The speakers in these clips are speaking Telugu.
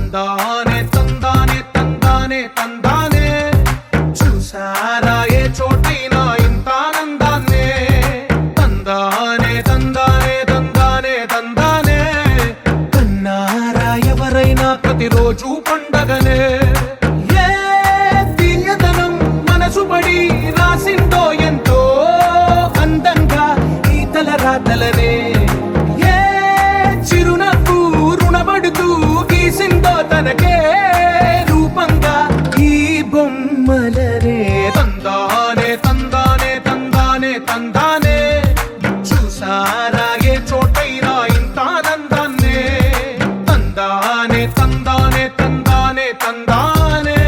తందానే తందానే తందానే తందానే చూసారా ఏ చోటైనా ఇంత ఆనందాన్నే తందానే తందానే తందానే తందానే కన్నారా ఎవరైనా ప్రతిరోజు పండగనే ఏ తీయదనం మనసుపడి రాసిందో ఎంతో అందంగా ఈ తలరాతలనే ఏ చిరునవ్వు రుణపడుతూ గీసిందో తనకే రూపంగా ఈ బొమ్మలనే తందానే తందానే తందానే తందానే చూసారా ఏ చోటైనా ఇంత ఆనందాన్నే తందానే తందానే తందానే తందానే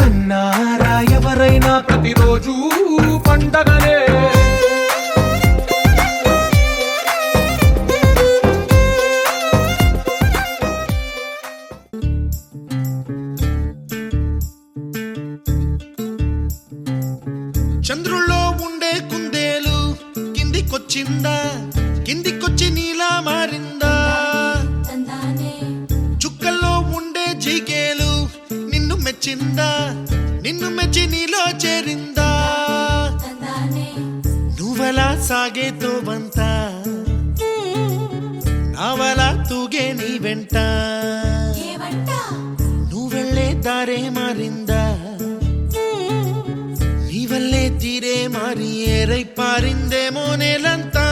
కన్నారా ఎవరైనా ప్రతిరోజు పండగనే చంద్రుల్లో ఉండే కుందేలు కిందికొచ్చిందా కిందికొచ్చి నీలా మారిందా చుక్కల్లో ఉండే జీకేలు నిన్ను మెచ్చిందా నిన్ను మెచ్చి నీలో చేరిందా నువ్వలా సాగేతో వంత నావలా తూగే నీ వెంట నువ్వెళ్ళే దారే మారిందా నీవల్లే తీరే మారి ఏరై పారిందేమో నేలంతా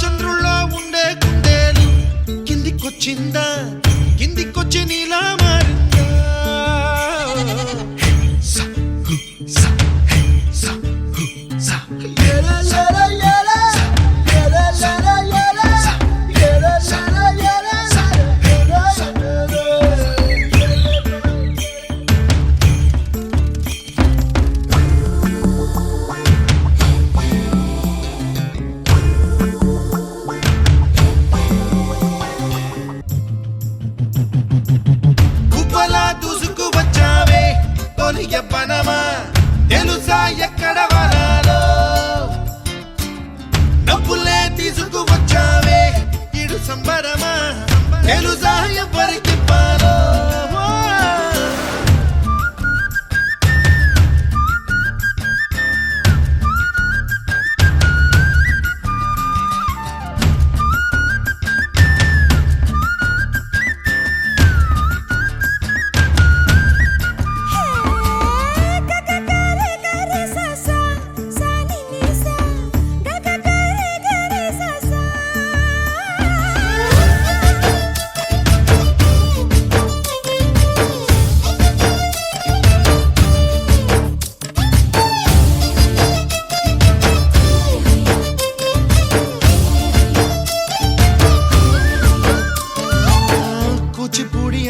చంద్రుల్లో ఉండే కుందేలు కిందికొచ్చిందా కిందికొచ్చి నీలా మారిందా దూసుకు వచ్చావే తొలిగ పనమా తెలుసా ఎక్కడ వరాలో నవ్వులే తీసుకు వచ్చావే ఇడు సంబరమా తెలుసా ఎవరికి పాలో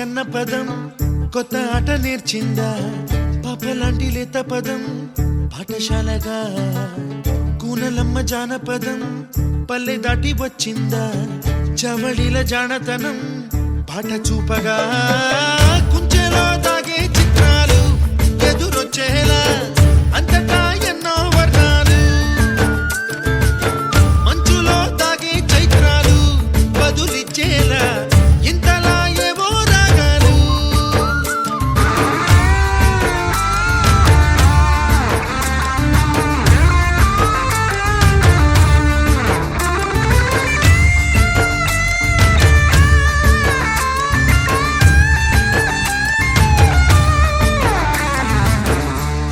అన్న పదం కొత్త ఆట నేర్చిందా పాపలాంటి లేత పదం పాఠశాలగా కూనలమ్మ జానపదం పల్లె దాటి వచ్చిందా చవళిల జానతనం పాట చూపగా కుంచెలో దాగే చిత్రాలు ఎదురొచ్చేలా అంతటా ఎన్నో వర్ణాలు మంచులో దాగే చైత్రాలు బదులిచ్చేలా ఇంతలా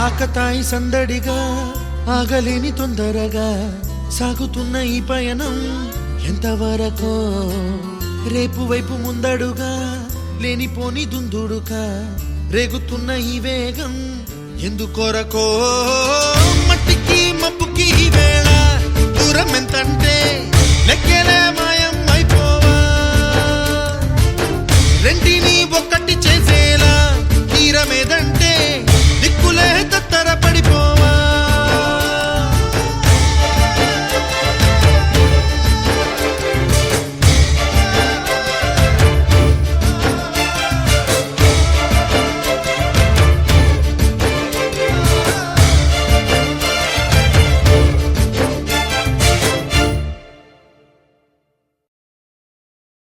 ఆకతాయి సందడిగా ఆగలేని తొందరగా సాగుతున్న ఈ పయనం ఎంతవరకో రేపు వైపు ముందడుగా లేనిపోని దుందుడుగా రేగుతున్న ఈ వేగం ఎందుకొరకో మట్టికి మబ్బుకి ఈ వేళ దూరం ఎంతంటే లెక్కలే